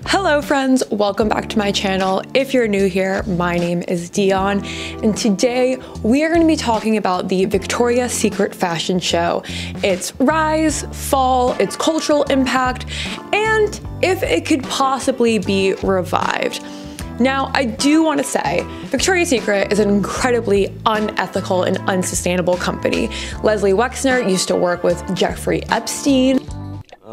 Hello friends, welcome back to my channel. If you're new here, my name is Dion, and today we are going to be talking about the Victoria's Secret fashion show, its rise, fall, its cultural impact, and if it could possibly be revived. Now, I do want to say, Victoria's Secret is an incredibly unethical and unsustainable company. Leslie Wexner used to work with Jeffrey Epstein.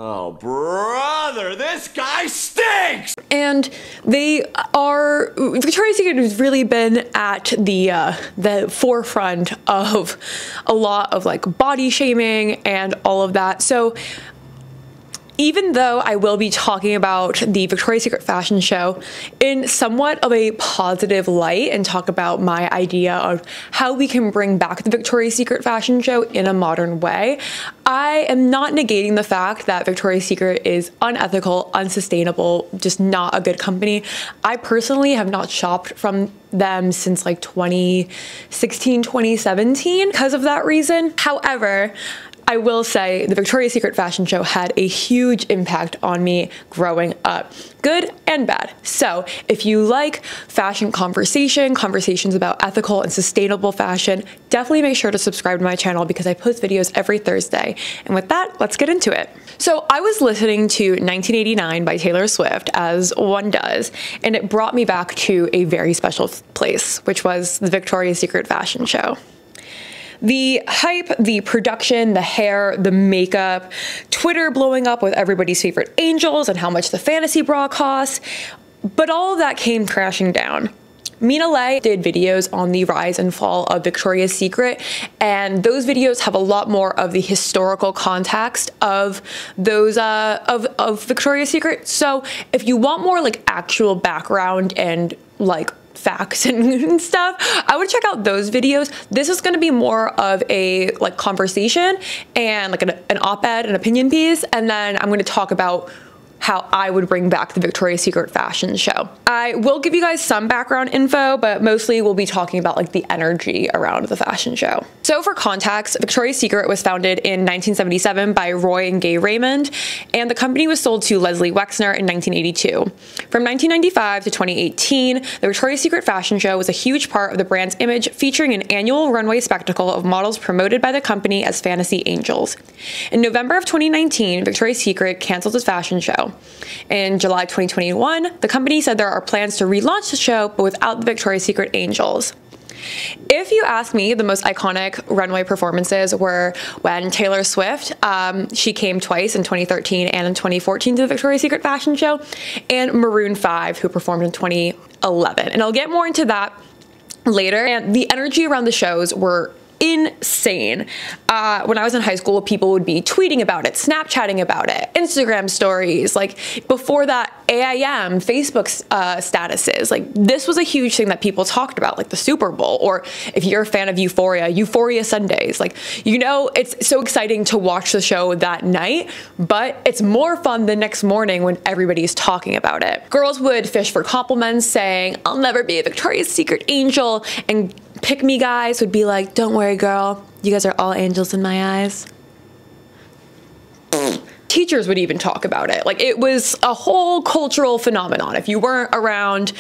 Oh, brother, this guy stinks! And Victoria's Secret has really been at the forefront of a lot of like body shaming and all of that. So even though I will be talking about the Victoria's Secret fashion show in somewhat of a positive light and talk about my idea of how we can bring back the Victoria's Secret fashion show in a modern way, I am not negating the fact that Victoria's Secret is unethical, unsustainable, just not a good company. I personally have not shopped from them since like 2016, 2017 because of that reason. However, I will say the Victoria's Secret fashion show had a huge impact on me growing up, good and bad. So if you like fashion conversations about ethical and sustainable fashion, definitely make sure to subscribe to my channel because I post videos every Thursday. And with that, let's get into it. So I was listening to 1989 by Taylor Swift, as one does, and it brought me back to a very special place, which was the Victoria's Secret fashion show. The hype, the production, the hair, the makeup, Twitter blowing up with everybody's favorite angels and how much the fantasy bra costs, but all of that came crashing down. Mina Lay did videos on the rise and fall of Victoria's Secret, and those videos have a lot more of the historical context of those of Victoria's Secret. So if you want more like actual background and like facts and stuff, I would check out those videos. This is going to be more of a like conversation and like an op-ed, an opinion piece, and then I'm going to talk about how I would bring back the Victoria's Secret fashion show. I will give you guys some background info, but mostly we'll be talking about like the energy around the fashion show. So for context, Victoria's Secret was founded in 1977 by Roy and Gay Raymond, and the company was sold to Leslie Wexner in 1982. From 1995 to 2018, the Victoria's Secret fashion show was a huge part of the brand's image, featuring an annual runway spectacle of models promoted by the company as fantasy angels. In November of 2019, Victoria's Secret canceled its fashion show. In July 2021, the company said there are plans to relaunch the show, but without the Victoria's Secret angels. If you ask me, the most iconic runway performances were when Taylor Swift, she came twice in 2013 and in 2014 to the Victoria's Secret fashion show, and Maroon 5, who performed in 2011. And I'll get more into that later. And the energy around the shows were insane. When I was in high school, people would be tweeting about it, Snapchatting about it, Instagram stories, like before that AIM, Facebook statuses. Like this was a huge thing that people talked about, like the Super Bowl, or if you're a fan of Euphoria Sundays. Like, you know, it's so exciting to watch the show that night, but it's more fun the next morning when everybody's talking about it. Girls would fish for compliments saying, "I'll never be a Victoria's Secret angel," and pick me guys would be like, "Don't worry, girl, you guys are all angels in my eyes." Teachers would even talk about it. Like, it was a whole cultural phenomenon. If you weren't around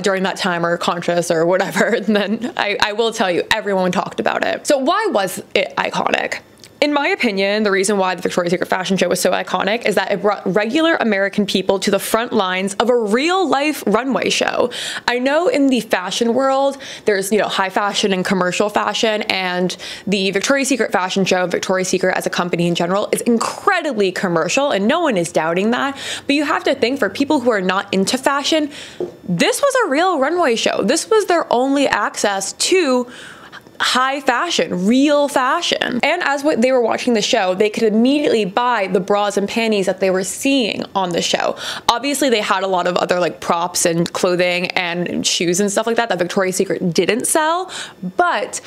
during that time or conscious or whatever, then I will tell you, everyone talked about it. So why was it iconic? In my opinion, the reason why the Victoria's Secret fashion show was so iconic is that it brought regular American people to the front lines of a real life runway show. I know in the fashion world, there's, you know, high fashion and commercial fashion, and the Victoria's Secret fashion show, Victoria's Secret as a company in general, is incredibly commercial, and no one is doubting that. But you have to think, for people who are not into fashion, this was a real runway show. This was their only access to high fashion, real fashion. And as they were watching the show, they could immediately buy the bras and panties that they were seeing on the show. Obviously, they had a lot of other like props and clothing and shoes and stuff like that Victoria's Secret didn't sell. But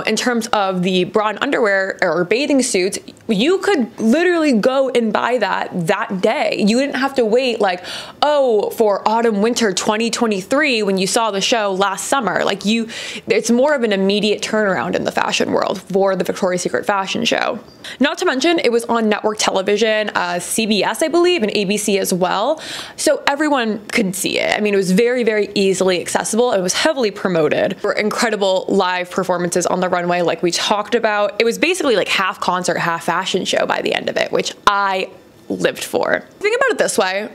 in terms of the bra and underwear or bathing suits, you could literally go and buy that day. You didn't have to wait like, oh, for autumn winter 2023 when you saw the show last summer. Like, it's more of an immediate turnaround in the fashion world for the Victoria's Secret fashion show. Not to mention, it was on network television, CBS, I believe, and ABC as well. So everyone could see it. I mean, it was very, very easily accessible. It was heavily promoted. There were incredible live performances on the runway, like we talked about. It was basically like half concert, half fashion show by the end of it, which I lived for. Think about it this way.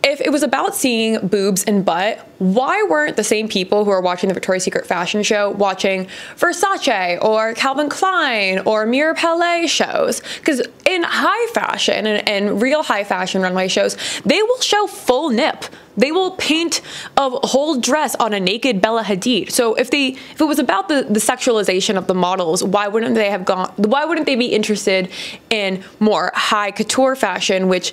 If it was about seeing boobs and butt, why weren't the same people who are watching the Victoria's Secret fashion show watching Versace or Calvin Klein or Mirror Palais shows? Because in high fashion and real high fashion runway shows, they will show full nip. They will paint a whole dress on a naked Bella Hadid. So if it was about the sexualization of the models, why wouldn't they be interested in more high couture fashion, which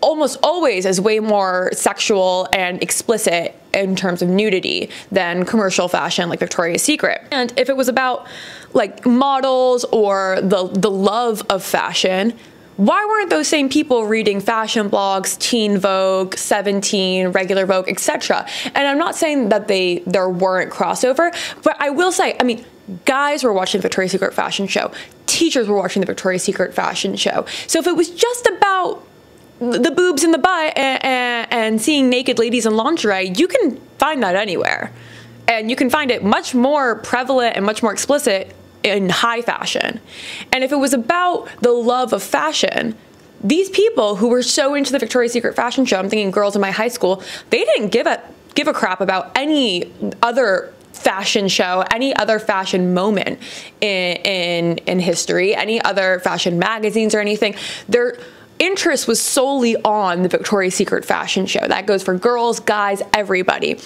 almost always is way more sexual and explicit in terms of nudity than commercial fashion like Victoria's Secret? And if it was about like models or the love of fashion, why weren't those same people reading fashion blogs, Teen Vogue, 17, regular Vogue, etc.? And I'm not saying that there weren't crossover, but I will say, I mean, guys were watching the Victoria's Secret fashion show. Teachers were watching the Victoria's Secret fashion show. So if it was just about the boobs and the butt and seeing naked ladies in lingerie, you can find that anywhere. And you can find it much more prevalent and much more explicit in high fashion. And if it was about the love of fashion, these people who were so into the Victoria's Secret fashion show, I'm thinking girls in my high school, they didn't give a crap about any other fashion show, any other fashion moment in history, any other fashion magazines or anything. Their interest was solely on the Victoria's Secret fashion show. That goes for girls, guys, everybody.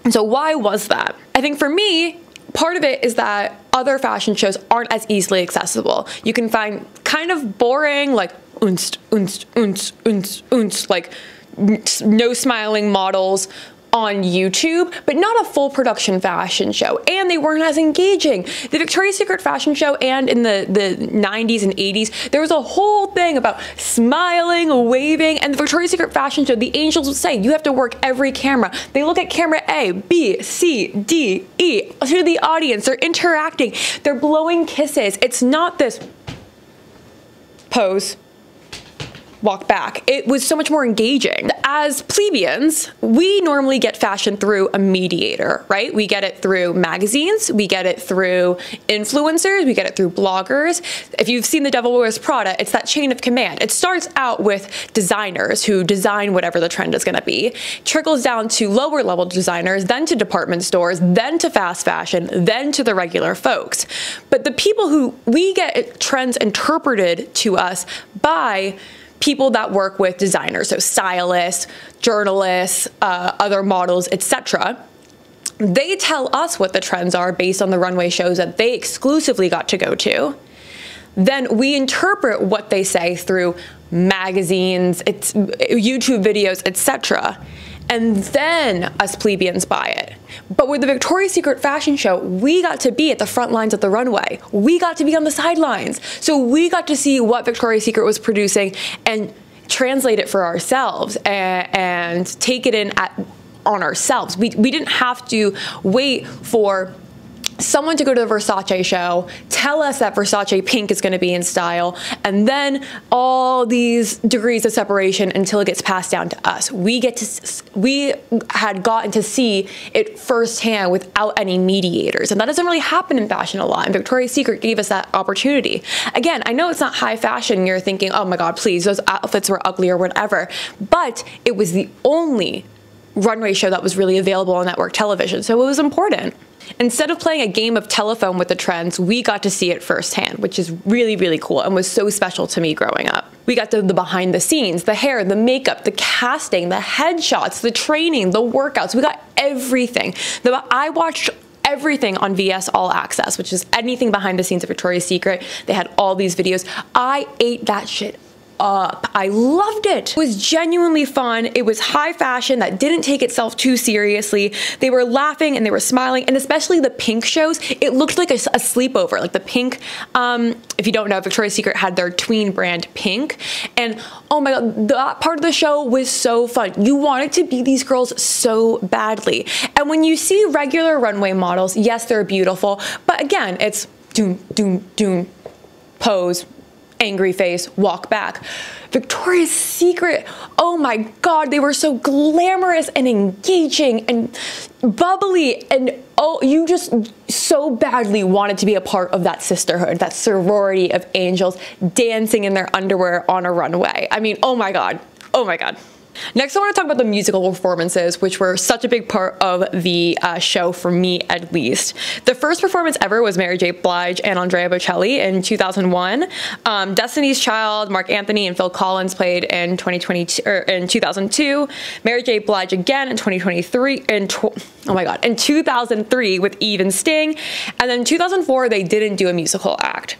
And so why was that? I think for me, part of it is that other fashion shows aren't as easily accessible. You can find kind of boring, like like no smiling models on YouTube, but not a full production fashion show. And they weren't as engaging. The Victoria's Secret fashion show and in the 90s and 80s, there was a whole thing about smiling, waving, and the Victoria's Secret fashion show, the angels would say, you have to work every camera. They look at camera A, B, C, D, E, to the audience. They're interacting. They're blowing kisses. It's not this pose, walk back. It was so much more engaging. As plebeians, we normally get fashion through a mediator, right? We get it through magazines, we get it through influencers, we get it through bloggers. If you've seen The Devil Wears Prada, it's that chain of command. It starts out with designers who design whatever the trend is gonna be, trickles down to lower level designers, then to department stores, then to fast fashion, then to the regular folks. But the people who we get trends interpreted to us by people that work with designers, so stylists, journalists, other models, etc. They tell us what the trends are based on the runway shows that they exclusively got to go to. Then we interpret what they say through magazines, YouTube videos, etc. And then us plebeians buy it. But with the Victoria's Secret fashion show, we got to be at the front lines of the runway. We got to be on the sidelines. So we got to see what Victoria's Secret was producing and translate it for ourselves and take it in on ourselves. We didn't have to wait for someone to go to the Versace show, tell us that Versace pink is going to be in style, and then all these degrees of separation until it gets passed down to us. We had gotten to see it firsthand without any mediators, and that doesn't really happen in fashion a lot, and Victoria's Secret gave us that opportunity. Again, I know it's not high fashion, you're thinking, oh my god, please, those outfits were ugly or whatever, but it was the only runway show that was really available on network television, so it was important. Instead of playing a game of telephone with the trends, we got to see it firsthand, which is really, really cool and was so special to me growing up. We got the behind the scenes, the hair, the makeup, the casting, the headshots, the training, the workouts. We got everything. I watched everything on VS All Access, which is anything behind the scenes of Victoria's Secret. They had all these videos. I ate that shit up. I loved it. It was genuinely fun. It was high fashion that didn't take itself too seriously. They were laughing and they were smiling, and especially the pink shows, it looked like a sleepover. Like the pink, if you don't know, Victoria's Secret had their tween brand pink, and oh my god, that part of the show was so fun. You wanted to be these girls so badly. And when you see regular runway models, yes, they're beautiful, but again, it's doom, doom, doom, pose, angry face, walk back. Victoria's Secret, oh my God, they were so glamorous and engaging and bubbly, and oh, you just so badly wanted to be a part of that sisterhood, that sorority of angels dancing in their underwear on a runway. I mean, oh my God, oh my God. Next, I want to talk about the musical performances, which were such a big part of the show for me, at least. The first performance ever was Mary J. Blige and Andrea Bocelli in 2001. Destiny's Child, Mark Anthony, and Phil Collins played in 2002. Mary J. Blige again in 2023. In 2003 with Eve and Sting. And then in 2004, they didn't do a musical act.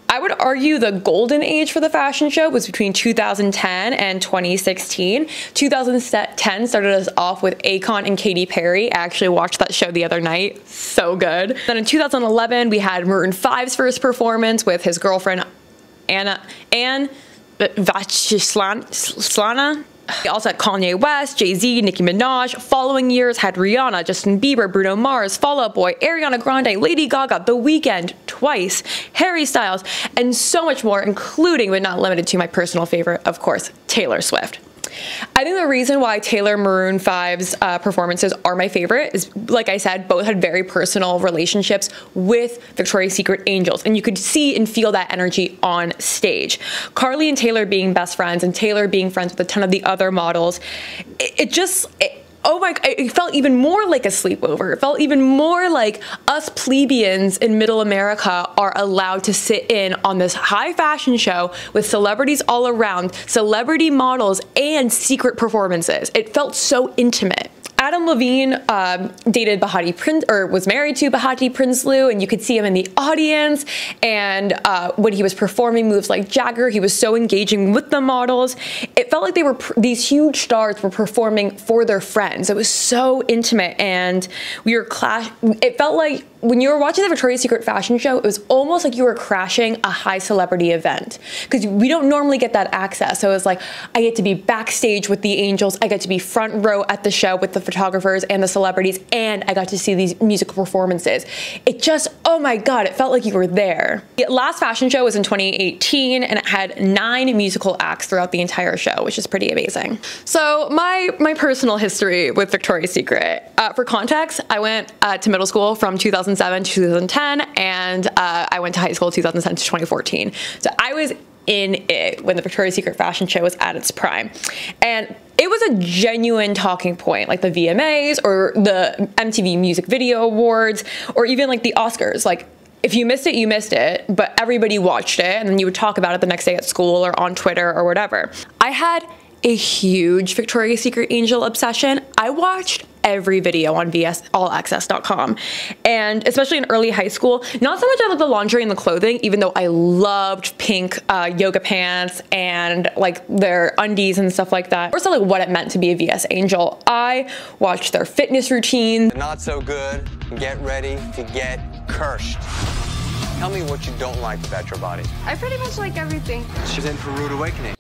I would argue the golden age for the fashion show was between 2010 and 2016. 2010 started us off with Akon and Katy Perry. I actually watched that show the other night. So good. Then in 2011, we had Maroon 5's first performance with his girlfriend, Anne Vachislana. We also had Kanye West, Jay-Z, Nicki Minaj. Following years had Rihanna, Justin Bieber, Bruno Mars, Fall Out Boy, Ariana Grande, Lady Gaga, The Weeknd, Twice, Harry Styles, and so much more, including but not limited to my personal favorite, of course, Taylor Swift. I think the reason why Taylor Maroon 5's performances are my favorite is, like I said, both had very personal relationships with Victoria's Secret angels, and you could see and feel that energy on stage. Carly and Taylor being best friends, and Taylor being friends with a ton of the other models, oh my, it felt even more like a sleepover. It felt even more like us plebeians in middle America are allowed to sit in on this high fashion show with celebrities all around, celebrity models, and secret performances. It felt so intimate. Adam Levine dated Bahati Prince, or was married to Bahati Prinsloo, and you could see him in the audience. And when he was performing moves like Jagger, he was so engaging with the models. It felt like they were these huge stars were performing for their friends. It was so intimate, and we were it felt like when you were watching the Victoria's Secret fashion show, it was almost like you were crashing a high celebrity event, because we don't normally get that access. So it was like, I get to be backstage with the angels, I get to be front row at the show with the photographers and the celebrities, and I got to see these musical performances. It just, oh my God, it felt like you were there. The last fashion show was in 2018, and it had 9 musical acts throughout the entire show, which is pretty amazing. So my personal history with Victoria's Secret. For context, I went to middle school from 2007 to 2010, and I went to high school 2010 to 2014. So I was in it when the Victoria's Secret fashion show was at its prime. And it was a genuine talking point, like the VMAs or the MTV Music Video Awards, or even like the Oscars. Like, if you missed it, you missed it, but everybody watched it, and then you would talk about it the next day at school or on Twitter or whatever. I had a huge Victoria's Secret angel obsession. I watched every video on vsallaccess.com, and especially in early high school, not so much out of the lingerie and the clothing, even though I loved pink yoga pants and like their undies and stuff like that. Also, like what it meant to be a VS angel. I watched their fitness routine. Not so good. Get ready to get cursed. Tell me what you don't like about your body. I pretty much like everything. She's in for a rude awakening.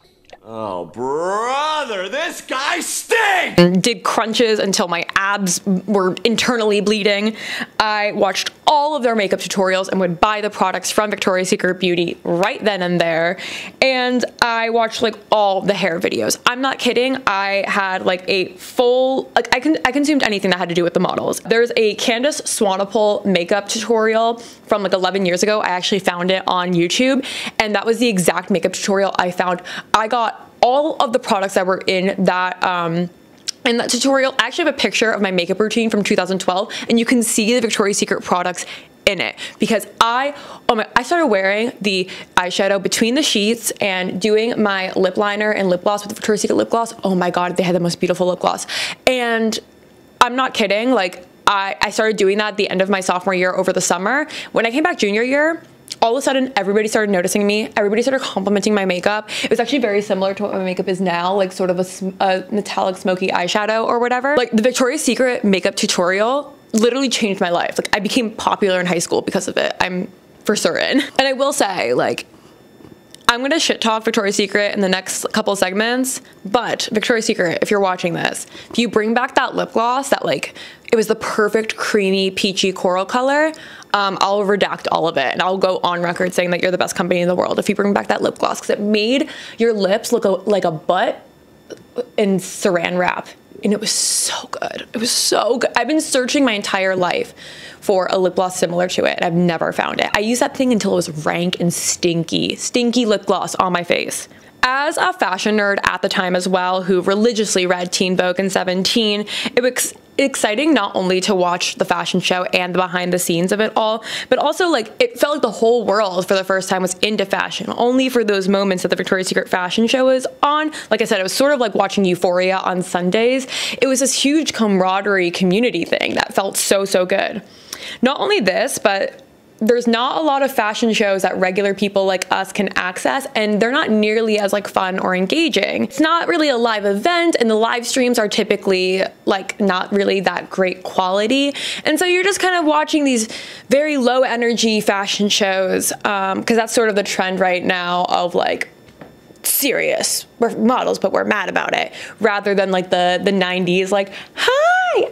Oh, brother, this guy stinks! Did crunches until my abs were internally bleeding. I watched all of their makeup tutorials and would buy the products from Victoria's Secret Beauty right then and there. And I watched like all the hair videos. I'm not kidding. I had like a full, like I consumed anything that had to do with the models. There's a Candace Swanepoel makeup tutorial from like 11 years ago. I actually found it on YouTube, and that was the exact makeup tutorial I found. I got all of the products that were in that tutorial. I actually have a picture of my makeup routine from 2012, and you can see the Victoria's Secret products in it, because I started wearing the eyeshadow between the sheets and doing my lip liner and lip gloss with the Victoria's Secret lip gloss. Oh my God, they had the most beautiful lip gloss. And I'm not kidding, like I started doing that at the end of my sophomore year over the summer. When I came back junior year, all of a sudden, everybody started noticing me. Everybody started complimenting my makeup. It was actually very similar to what my makeup is now, like sort of a metallic smoky eyeshadow or whatever. Like the Victoria's Secret makeup tutorial literally changed my life. Like I became popular in high school because of it, I'm for certain. And I will say, like, I'm gonna shit talk Victoria's Secret in the next couple segments, but Victoria's Secret, if you're watching this, if you bring back that lip gloss that like, it was the perfect creamy peachy coral color, I'll redact all of it and I'll go on record saying that you're the best company in the world if you bring back that lip gloss, because it made your lips look like a butt in saran wrap. And it was so good. It was so good. I've been searching my entire life for a lip gloss similar to it, and I've never found it. I used that thing until it was rank and stinky lip gloss on my face. As a fashion nerd at the time as well, who religiously read Teen Vogue and 17, it was exciting not only to watch the fashion show and the behind the scenes of it all, but also like it felt like the whole world for the first time was into fashion, only for those moments that the Victoria's Secret fashion show was on. Like I said, it was sort of like watching Euphoria on Sundays. It was this huge camaraderie community thing that felt so, so good. Not only this, but there's not a lot of fashion shows that regular people like us can access, and they're not nearly as like fun or engaging. It's not really a live event, and the live streams are typically like not really that great quality. And so you're just kind of watching these very low energy fashion shows, because that's sort of the trend right now of like, serious, we're models but we're mad about it, rather than like the 90s like, hi,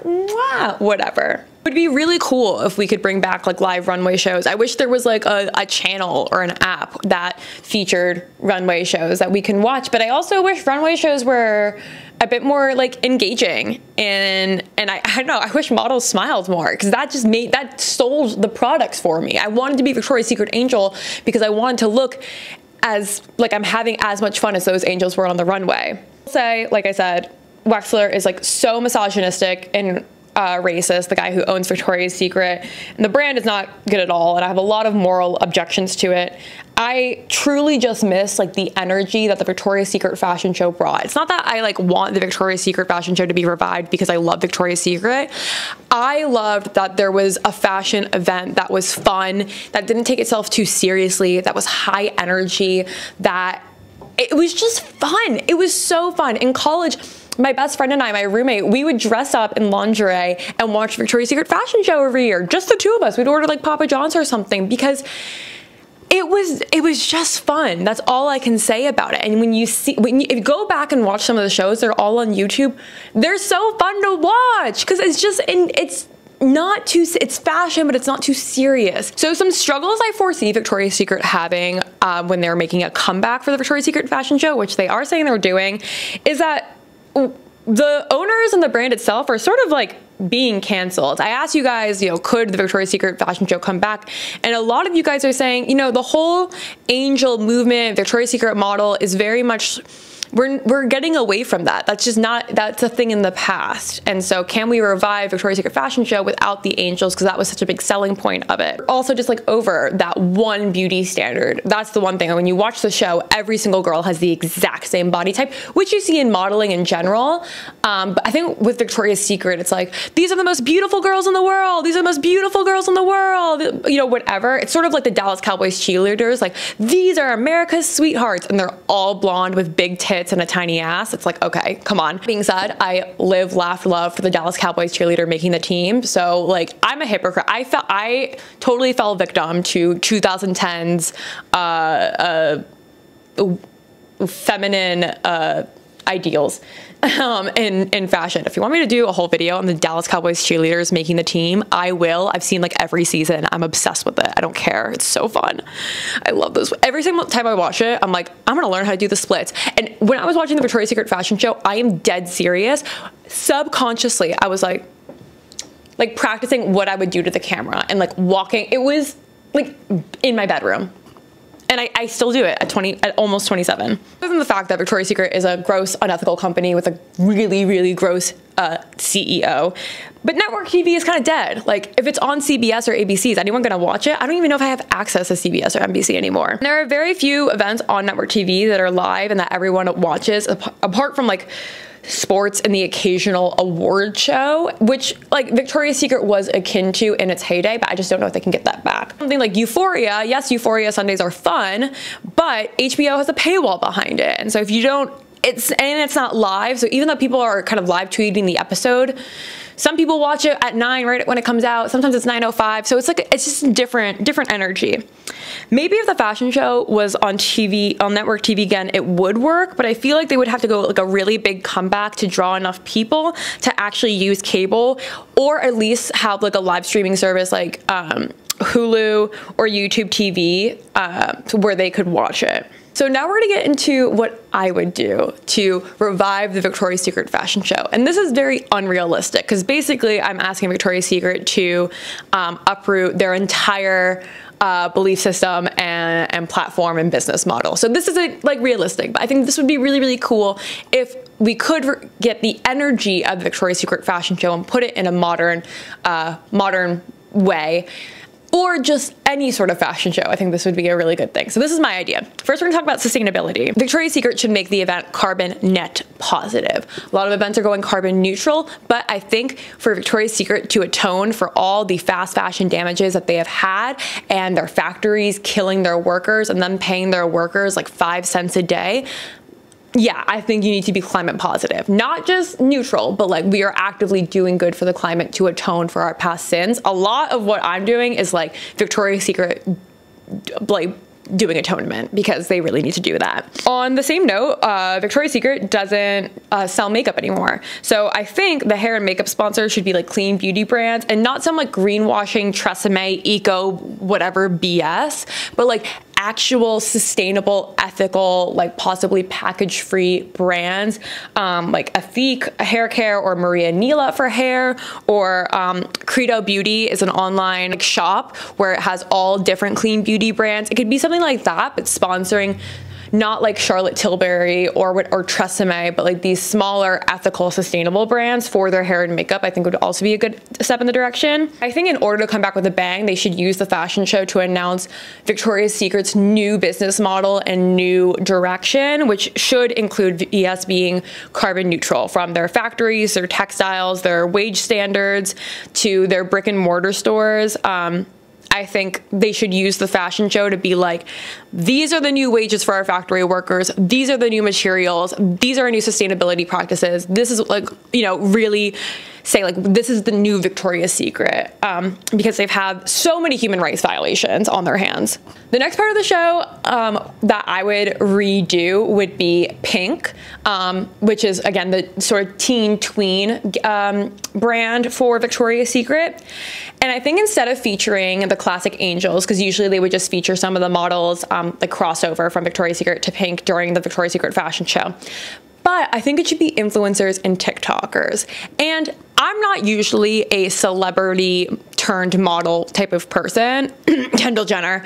mwah, whatever. It would be really cool if we could bring back like live runway shows. I wish there was like a channel or an app that featured runway shows that we can watch, but I also wish runway shows were a bit more like engaging, and I don't know, I wish models smiled more, because that sold the products for me. I wanted to be Victoria's Secret angel because I wanted to look as like I'm having as much fun as those angels were on the runway. I'll say, like I said, Wexler is like so misogynistic and racist, the guy who owns Victoria's Secret, and the brand is not good at all, and I have a lot of moral objections to it. I truly just miss like the energy that the Victoria's Secret fashion show brought. It's not that I like want the Victoria's Secret fashion show to be revived because I love Victoria's Secret. I loved that there was a fashion event that was fun, that didn't take itself too seriously, that was high energy, that it was just fun. It was so fun. In college, my best friend and I, my roommate, we would dress up in lingerie and watch Victoria's Secret fashion show every year. Just the two of us. We'd order like Papa John's or something, because it was just fun. That's all I can say about it. And if you go back and watch some of the shows, they're all on YouTube. They're so fun to watch because it's not too, it's fashion, but it's not too serious. So some struggles I foresee Victoria's Secret having when they're making a comeback for the Victoria's Secret fashion show, which they are saying they're doing, is that the owners and the brand itself are sort of like being canceled. I asked you guys, could the Victoria's Secret fashion show come back? And a lot of you guys are saying, the whole angel movement, Victoria's Secret model is very much, we're getting away from that. That's just not, that's a thing in the past. And so can we revive Victoria's Secret fashion show without the angels? Because that was such a big selling point of it. Also just like over that one beauty standard. That's the one thing. When you watch the show, every single girl has the exact same body type, which you see in modeling in general. But I think with Victoria's Secret, it's like, these are the most beautiful girls in the world. These are the most beautiful girls in the world. Whatever. It's sort of like the Dallas Cowboys cheerleaders. Like, these are America's sweethearts. And they're all blonde with big tits and a tiny ass. It's like, okay, come on. Being said, I live, laughed, love for the Dallas Cowboys cheerleader making the team. So like, I'm a hypocrite. I totally fell victim to 2010's feminine ideals in fashion. If you want me to do a whole video on the Dallas Cowboys cheerleaders making the team, I will. I've seen like every season. I'm obsessed with it. I don't care. It's so fun. I love those. Every single time I watch it, I'm like, I'm gonna learn how to do the splits. And when I was watching the Victoria's Secret fashion show, I am dead serious. Subconsciously, I was like practicing what I would do to the camera and like walking. It was like in my bedroom. And I still do it at almost 27. Other than the fact that Victoria's Secret is a gross, unethical company with a really, really gross CEO, but network TV is kind of dead. Like, if it's on CBS or ABC, is anyone gonna watch it? I don't even know if I have access to CBS or NBC anymore. And there are very few events on network TV that are live and that everyone watches, apart from like sports and the occasional award show, which like Victoria's Secret was akin to in its heyday, but I just don't know if they can get that back. Something like Euphoria, yes, Euphoria Sundays are fun, but HBO has a paywall behind it. And so if you don't, it's not live. So even though people are kind of live tweeting the episode, some people watch it at 9 right when it comes out. Sometimes it's 9:05. So it's like, it's just different energy. Maybe if the fashion show was on TV, on network TV again, it would work, but I feel like they would have to go like a really big comeback to draw enough people to actually use cable, or at least have like a live streaming service like Hulu or YouTube TV where they could watch it. So now we're gonna get into what I would do to revive the Victoria's Secret fashion show. And this is very unrealistic because basically I'm asking Victoria's Secret to uproot their entire belief system and platform and business model. So this isn't like realistic, but I think this would be really, really cool if we could get the energy of the Victoria's Secret fashion show and put it in a modern way. Or just any sort of fashion show. I think this would be a really good thing. So this is my idea. First, we're gonna talk about sustainability. Victoria's Secret should make the event carbon net positive. A lot of events are going carbon neutral, but I think for Victoria's Secret to atone for all the fast fashion damages that they have had and their factories killing their workers and them paying their workers like 5 cents a day, yeah, I think you need to be climate positive, not just neutral, but like we are actively doing good for the climate to atone for our past sins. A lot of what I'm doing is like Victoria's Secret, like doing atonement, because they really need to do that. On the same note, Victoria's Secret doesn't sell makeup anymore. So I think the hair and makeup sponsors should be like clean beauty brands and not some like greenwashing, Tresemme, eco, whatever BS, but like actual sustainable, ethical, like possibly package-free brands, like Afiq Hair Care or Maria Nila for hair, or Credo Beauty is an online like shop where it has all different clean beauty brands. It could be something like that, but sponsoring not like Charlotte Tilbury or Tresemme, but like these smaller, ethical, sustainable brands for their hair and makeup, I think would also be a good step in the direction. I think in order to come back with a bang, they should use the fashion show to announce Victoria's Secret's new business model and new direction, which should include VS being carbon neutral, from their factories, their textiles, their wage standards, to their brick and mortar stores. I think they should use the fashion show to be like, these are the new wages for our factory workers. These are the new materials. These are our new sustainability practices. This is like, you know, really say like, this is the new Victoria's Secret, because they've had so many human rights violations on their hands. The next part of the show that I would redo would be Pink, which is again the sort of teen tween brand for Victoria's Secret. And I think instead of featuring the classic angels, because usually they would just feature some of the models like crossover from Victoria's Secret to Pink during the Victoria's Secret fashion show, but I think it should be influencers and TikTokers. And I'm not usually a celebrity turned model type of person, Kendall Jenner,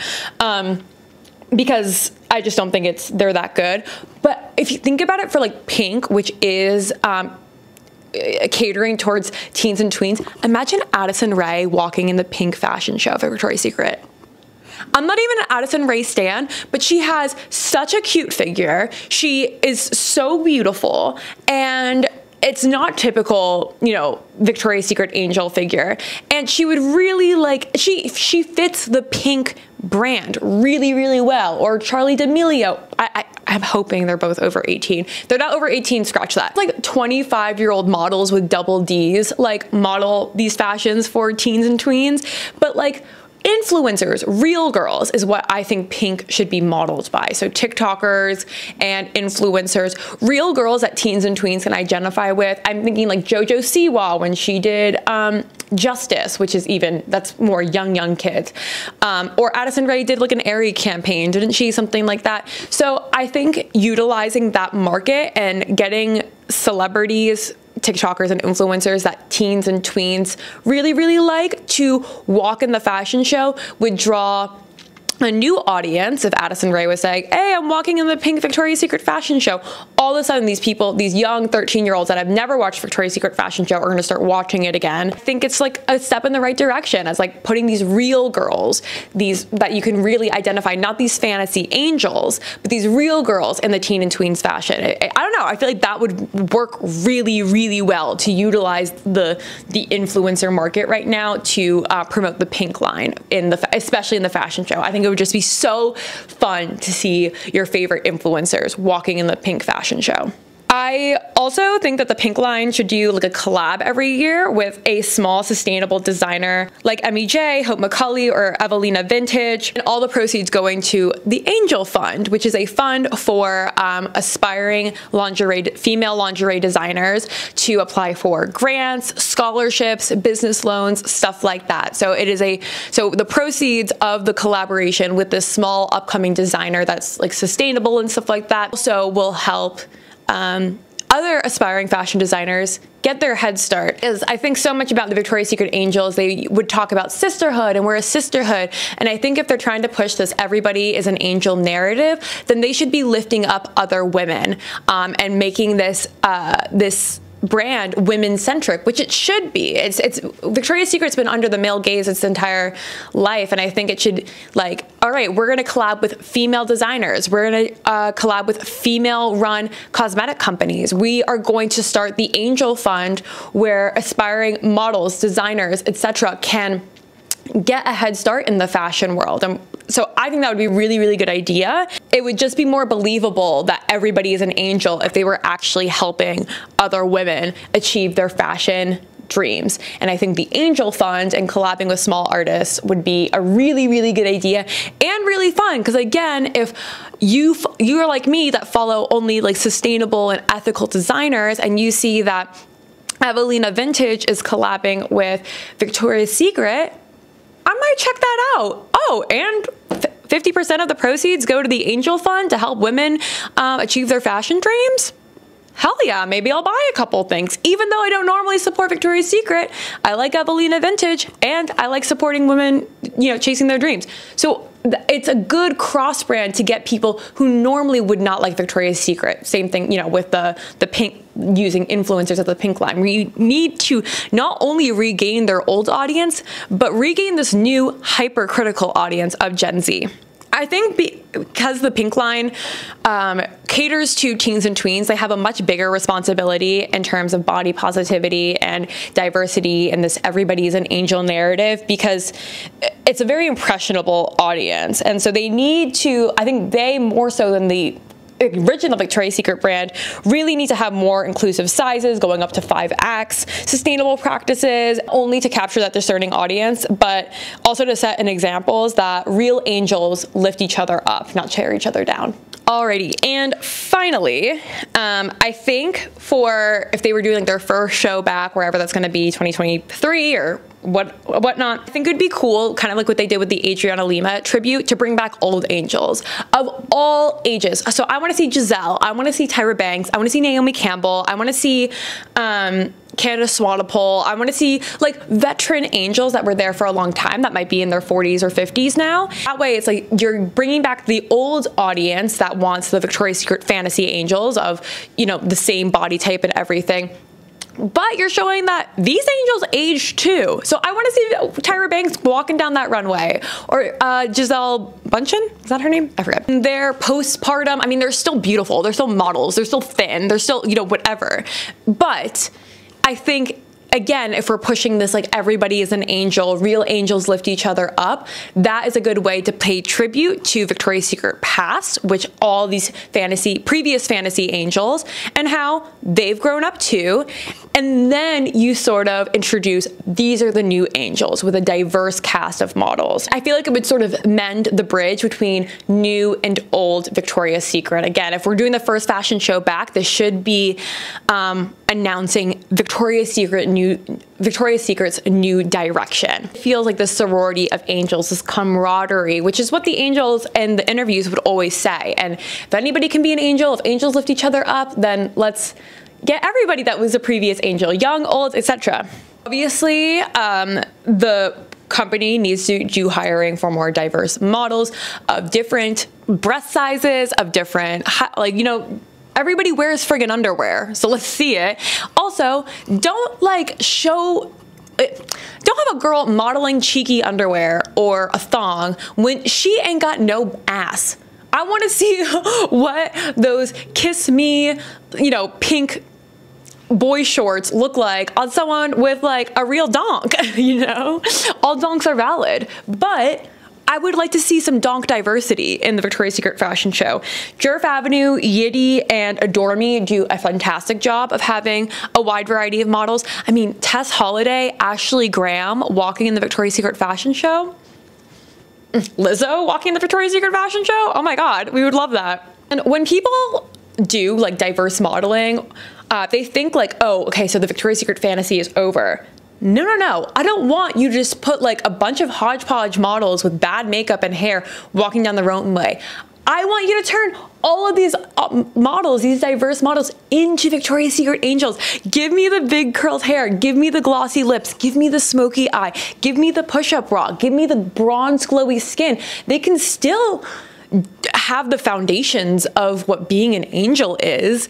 because I just don't think they're that good. But if you think about it for like Pink, which is catering towards teens and tweens, imagine Addison Rae walking in the Pink fashion show for Victoria's Secret. I'm not even an Addison Rae stan, but she has such a cute figure. She is so beautiful, and it's not typical, you know, Victoria's Secret angel figure. And she would really like, she fits the Pink brand really, really well. Or Charli D'Amelio. I'm hoping they're both over 18. They're not over 18, scratch that. Like 25-year-old models with double Ds, like model these fashions for teens and tweens, but like influencers, real girls is what I think Pink should be modeled by. So TikTokers and influencers, real girls that teens and tweens can identify with. I'm thinking like JoJo Siwa when she did Justice, which is that's more young kids. Or Addison Rae did like an Aerie campaign, didn't she? Something like that. So I think utilizing that market and getting celebrities, TikTokers and influencers that teens and tweens really, really like to walk in the fashion show would draw a new audience. If Addison Rae was saying, hey, I'm walking in the Pink Victoria's Secret fashion show, all of a sudden these people, these young 13-year-olds that have never watched Victoria's Secret fashion show are gonna start watching it again. I think it's like a step in the right direction as like putting these real girls, these that you can really identify, not these fantasy angels, but these real girls in the teen and tweens fashion. I don't know, I feel like that would work really, really well to utilize the influencer market right now to promote the Pink line, especially in the fashion show. I think it would just be so fun to see your favorite influencers walking in the Pink fashion show. I also think that the Pink line should do like a collab every year with a small sustainable designer like MEJ, Hope McCulley, or Evelina Vintage, and all the proceeds going to the Angel Fund, which is a fund for aspiring female lingerie designers to apply for grants, scholarships, business loans, stuff like that. So the proceeds of the collaboration with this small upcoming designer that's like sustainable and stuff like that also will help other aspiring fashion designers get their head start. Because I think so much about the Victoria's Secret Angels, they would talk about sisterhood and we're a sisterhood. And I think if they're trying to push this everybody is an angel narrative, then they should be lifting up other women and making this brand women-centric, which it should be. It's Victoria's Secret's been under the male gaze its entire life, and I think it should, like, all right, we're gonna collab with female designers, we're gonna collab with female-run cosmetic companies, we are going to start the Angel Fund where aspiring models, designers, etc. can get a head start in the fashion world. And so I think that would be a really, really good idea. It would just be more believable that everybody is an angel if they were actually helping other women achieve their fashion dreams. And I think the Angel Fund and collabing with small artists would be a really, really good idea and really fun. Because again, if you're like me that follow only like sustainable and ethical designers, and you see that Evelina Vintage is collabing with Victoria's Secret, I might check that out. Oh, and 50% of the proceeds go to the Angel Fund to help women achieve their fashion dreams? Hell yeah, maybe I'll buy a couple things. Even though I don't normally support Victoria's Secret, I like Evelina Vintage and I like supporting women, you know, chasing their dreams. So it's a good cross brand to get people who normally would not like Victoria's Secret. Same thing, you know, with the Pink, using influencers of the Pink line. We need to not only regain their old audience, but regain this new hypercritical audience of Gen Z. I think because the Pink line caters to teens and tweens, they have a much bigger responsibility in terms of body positivity and diversity and this everybody's an angel narrative, because it's a very impressionable audience. And so they need to, I think they more so than the original Victoria's Secret brand really need to have more inclusive sizes going up to 5X, sustainable practices, only to capture that discerning audience, but also to set an examples that real angels lift each other up, not tear each other down. Alrighty, and finally, I think if they were doing their first show back, wherever that's going to be, 2023 or whatnot, I think it'd be cool, kind of like what they did with the Adriana Lima tribute, to bring back old angels of all ages. So I want to see Giselle, I want to see Tyra Banks, I want to see Naomi Campbell, I want to see Candace Swanepoel, I want to see like veteran angels that were there for a long time that might be in their 40s or 50s now. That way it's like you're bringing back the old audience that wants the Victoria's Secret fantasy angels of, you know, the same body type and everything. But you're showing that these angels age too. So I want to see Tyra Banks walking down that runway, or Giselle Bundchen, is that her name? I forget. They're postpartum. I mean, they're still beautiful. They're still models. They're still thin. They're still, you know, whatever. But I think, again, if we're pushing this like everybody is an angel, real angels lift each other up, that is a good way to pay tribute to Victoria's Secret past, which all these previous fantasy angels, and how they've grown up too. And then you sort of introduce, these are the new angels with a diverse cast of models. I feel like it would sort of mend the bridge between new and old Victoria's Secret. Again, if we're doing the first fashion show back, this should be announcing Victoria's Secret's new direction. It feels like the sorority of angels, this camaraderie, which is what the angels in the interviews would always say. And if anybody can be an angel, if angels lift each other up, then let's get everybody that was a previous angel, young, old, etc. Obviously, the company needs to do hiring for more diverse models of different breast sizes, of different, like, you know, everybody wears friggin' underwear, so let's see it. Also, don't have a girl modeling cheeky underwear or a thong when she ain't got no ass. I want to see what those kiss me, you know, pink boy shorts look like on someone with like a real donk, you know? All donks are valid, but I would like to see some donk diversity in the Victoria's Secret fashion show. Jerf Avenue, Yitty, and Adore Me do a fantastic job of having a wide variety of models. I mean, Tess Holliday, Ashley Graham walking in the Victoria's Secret fashion show. Lizzo walking in the Victoria's Secret fashion show. Oh my God, we would love that. And when people do like diverse modeling, they think like, oh, okay, so the Victoria's Secret fantasy is over. No, no, no. I don't want you to just put like a bunch of hodgepodge models with bad makeup and hair walking down the runway. I want you to turn all of these models, these diverse models, into Victoria's Secret angels. Give me the big curled hair. Give me the glossy lips. Give me the smoky eye. Give me the push-up bra. Give me the bronze glowy skin. They can still have the foundations of what being an angel is,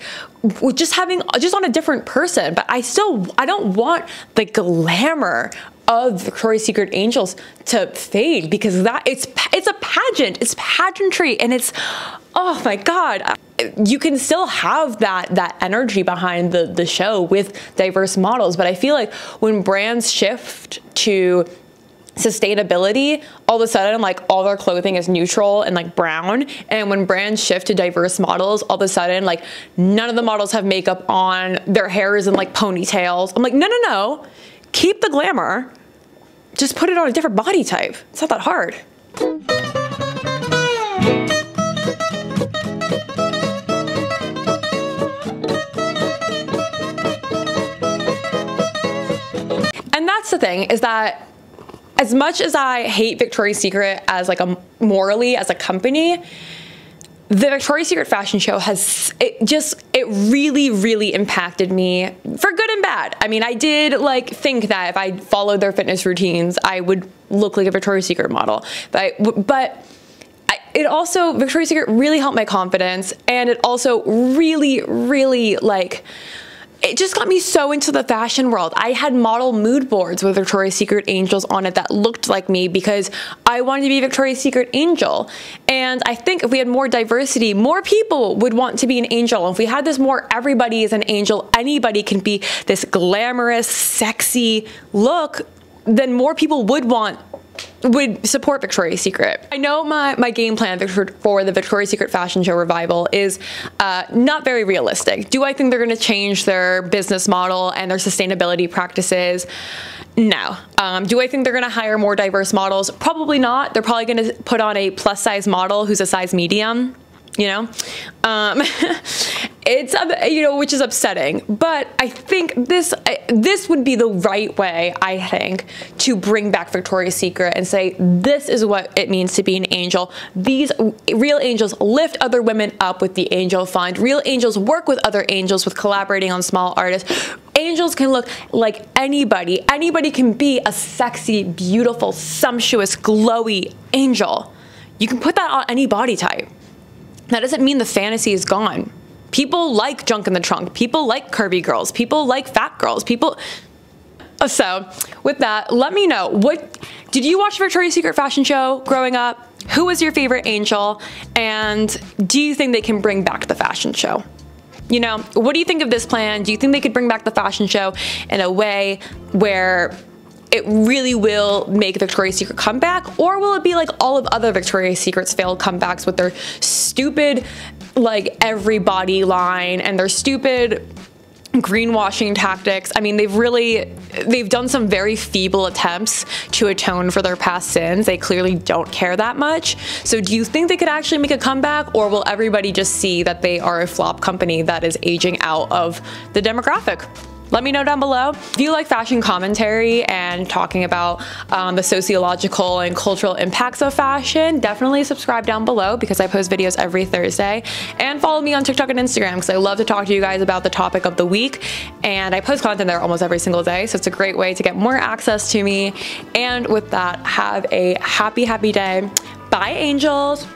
just on a different person. But I don't want the glamour of Victoria's Secret angels to fade, because it's a pageant, it's pageantry, and it's, oh my God. You can still have that energy behind the show with diverse models, but I feel like when brands shift to sustainability, all of a sudden like all their clothing is neutral and like brown, and when brands shift to diverse models, all of a sudden like none of the models have makeup on, their hair is in like ponytails. I'm like, no, no, no, keep the glamour, just put it on a different body type. It's not that hard. And that's the thing, is that as much as I hate Victoria's Secret as like morally as a company, the Victoria's Secret fashion show it really impacted me for good and bad. I mean, I did like think that if I followed their fitness routines, I would look like a Victoria's Secret model. It also, Victoria's Secret really helped my confidence, and it also really like, it just got me so into the fashion world. I had model mood boards with Victoria's Secret angels on it that looked like me because I wanted to be a Victoria's Secret angel. And I think if we had more diversity, more people would want to be an angel. And if we had this more, everybody is an angel, anybody can be this glamorous, sexy look, then more people would support Victoria's Secret. I know my game plan for the Victoria's Secret fashion show revival is not very realistic. Do I think they're going to change their business model and their sustainability practices? No. Do I think they're going to hire more diverse models? Probably not. They're probably going to put on a plus size model who's a size medium, you know? It's, you know, which is upsetting, but I think this would be the right way, I think, to bring back Victoria's Secret and say, this is what it means to be an angel. These real angels lift other women up with the Angel Fund. Real angels work with other angels with collaborating on small artists. Angels can look like anybody. Anybody can be a sexy, beautiful, sumptuous, glowy angel. You can put that on any body type. That doesn't mean the fantasy is gone. People like junk in the trunk. People like curvy girls. People like fat girls. So with that, let me know, did you watch the Victoria's Secret fashion show growing up? Who was your favorite angel? And do you think they can bring back the fashion show? You know, what do you think of this plan? Do you think they could bring back the fashion show in a way where it really will make Victoria's Secret come back? Or will it be like all of other Victoria's Secret's failed comebacks with their stupid, like, everybody line and their stupid greenwashing tactics? I mean, they've done some very feeble attempts to atone for their past sins. They clearly don't care that much. So do you think they could actually make a comeback, or will everybody just see that they are a flop company that is aging out of the demographic? Let me know down below. If you like fashion commentary and talking about the sociological and cultural impacts of fashion, definitely subscribe down below because I post videos every Thursday. And follow me on TikTok and Instagram because I love to talk to you guys about the topic of the week. And I post content there almost every single day, so it's a great way to get more access to me. And with that, have a happy, happy day. Bye, angels.